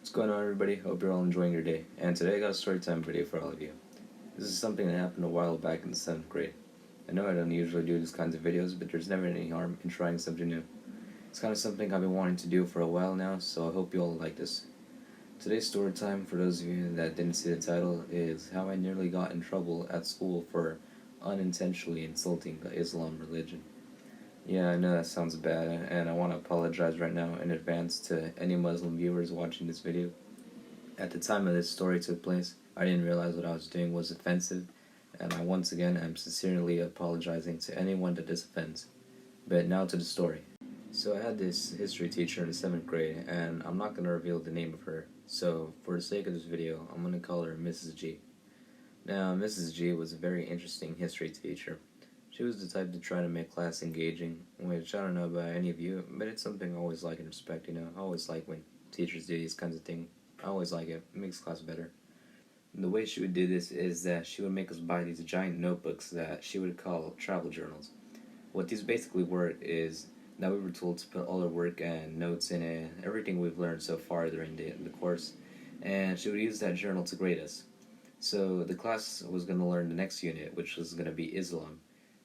What's going on, everybody? Hope you're all enjoying your day. And today I got a story time video for all of you. This is something that happened a while back in the 7th grade. I know I don't usually do these kinds of videos, but there's never any harm in trying something new. It's kind of something I've been wanting to do for a while now, so I hope you all like this. Today's story time, for those of you that didn't see the title, is how I nearly got in trouble at school for unintentionally insulting the Islam religion. Yeah, I know that sounds bad, and I want to apologize right now in advance to any Muslim viewers watching this video. At the time of this story took place, I didn't realize what I was doing was offensive, and I once again am sincerely apologizing to anyone that this offends. But now to the story. So I had this history teacher in the 7th grade, and I'm not going to reveal the name of her, so for the sake of this video, I'm going to call her Mrs. G. Now, Mrs. G was a very interesting history teacher. She was the type to try to make class engaging, which I don't know about any of you, but it's something I always like and respect, I always like when teachers do these kinds of things. I always like it. It makes class better. And the way she would do this is that she would make us buy these giant notebooks that she would call travel journals. What these basically were is that we were told to put all our work and notes in it, everything we've learned so far during the course, and she would use that journal to grade us. So the class was going to learn the next unit, which was going to be Islam.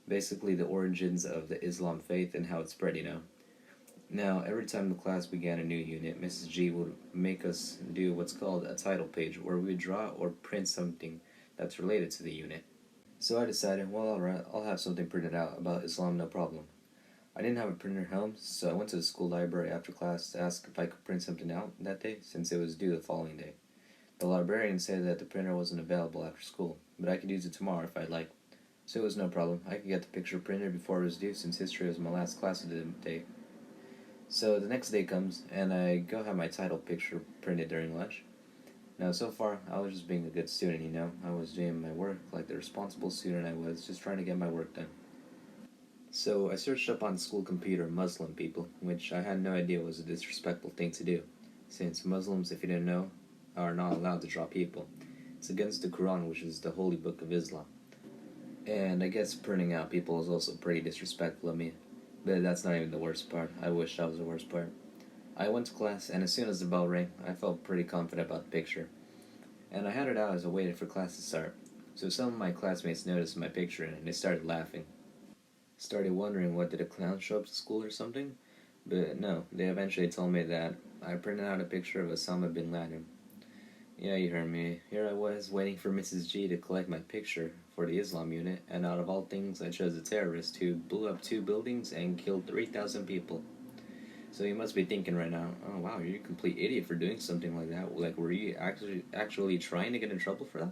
Basically the origins of the Islam faith and how it spread. Now, every time the class began a new unit, Mrs. G would make us do what's called a title page, where we would draw or print something that's related to the unit. So I decided, well, alright, I'll have something printed out about Islam, no problem. I didn't have a printer home, so I went to the school library after class to ask if I could print something out that day, since it was due the following day. The librarian said that the printer wasn't available after school, but I could use it tomorrow if I'd like. So it was no problem. I could get the picture printed before it was due, since history was my last class of the day. So the next day comes, and I go have my title picture printed during lunch. Now, so far, I was just being a good student, I was doing my work like the responsible student I was, just trying to get my work done. So I searched up on the school computer Muslim people, which I had no idea was a disrespectful thing to do, since Muslims, if you didn't know, are not allowed to draw people. It's against the Quran, which is the holy book of Islam. And I guess printing out people is also pretty disrespectful of me. But that's not even the worst part. I wish that was the worst part. I went to class, and as soon as the bell rang, I felt pretty confident about the picture. And I had it out as I waited for class to start. So some of my classmates noticed my picture, and they started laughing. Started wondering, what, did a clown show up to school or something? But no, they eventually told me that I printed out a picture of Osama bin Laden. Yeah, you heard me. Here I was, waiting for Mrs. G to collect my picture for the Islam unit, and out of all things, I chose a terrorist who blew up 2 buildings and killed 3,000 people. So you must be thinking right now, oh wow, you're a complete idiot for doing something like that. Like, were you actually trying to get in trouble for that?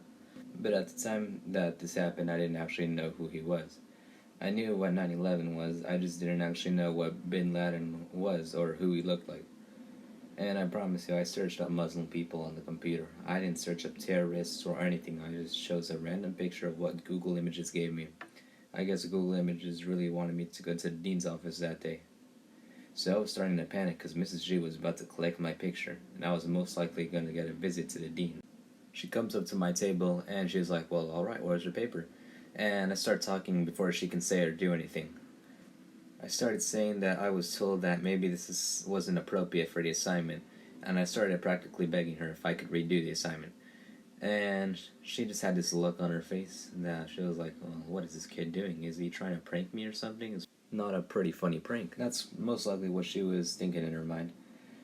But at the time that this happened, I didn't actually know who he was. I knew what 9/11 was, I just didn't actually know what bin Laden was or who he looked like. And I promise you, I searched up Muslim people on the computer. I didn't search up terrorists or anything. I just chose a random picture of what Google Images gave me. I guess Google Images really wanted me to go to the dean's office that day. So I was starting to panic because Mrs. G was about to collect my picture, and I was most likely going to get a visit to the dean. She comes up to my table, and she's like, well, alright, where's your paper? And I start talking before she can say or do anything. I started saying that I was told that maybe wasn't appropriate for the assignment, and I started practically begging her if I could redo the assignment. And she just had this look on her face that she was like, well, what is this kid doing? Is he trying to prank me or something? It's not a pretty funny prank. That's most likely what she was thinking in her mind.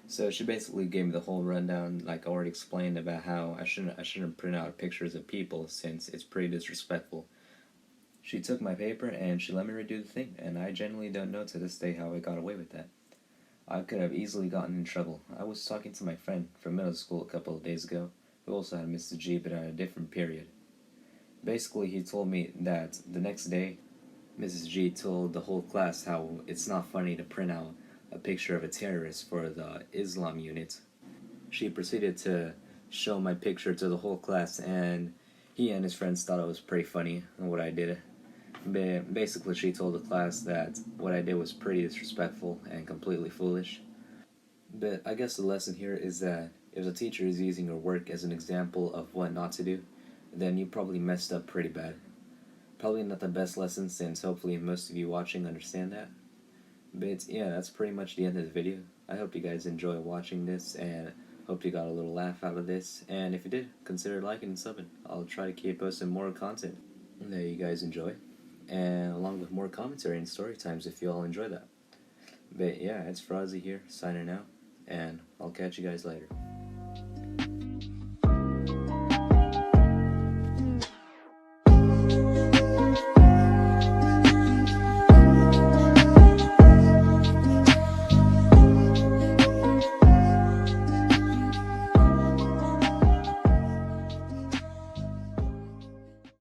So she basically gave me the whole rundown, like I already explained, about how I shouldn't print out pictures of people since it's pretty disrespectful. She took my paper and she let me redo the thing, and I genuinely don't know to this day how I got away with that. I could have easily gotten in trouble. I was talking to my friend from middle school a couple of days ago, who also had Mr. G but at a different period. Basically, he told me that the next day, Mrs. G told the whole class how it's not funny to print out a picture of a terrorist for the Islam unit. She proceeded to show my picture to the whole class, and he and his friends thought it was pretty funny what I did. But basically, she told the class that what I did was pretty disrespectful and completely foolish. But I guess the lesson here is that if the teacher is using your work as an example of what not to do, then you probably messed up pretty bad. Probably not the best lesson, since hopefully most of you watching understand that. But yeah, that's pretty much the end of the video. I hope you guys enjoy watching this, and Hope you got a little laugh out of this, and if you did, consider liking and subbing. I'll try to keep posting more content that you guys enjoy, and along with more commentary and story times if you all enjoy that. But yeah, it's Frozzy here, signing out, and I'll catch you guys later.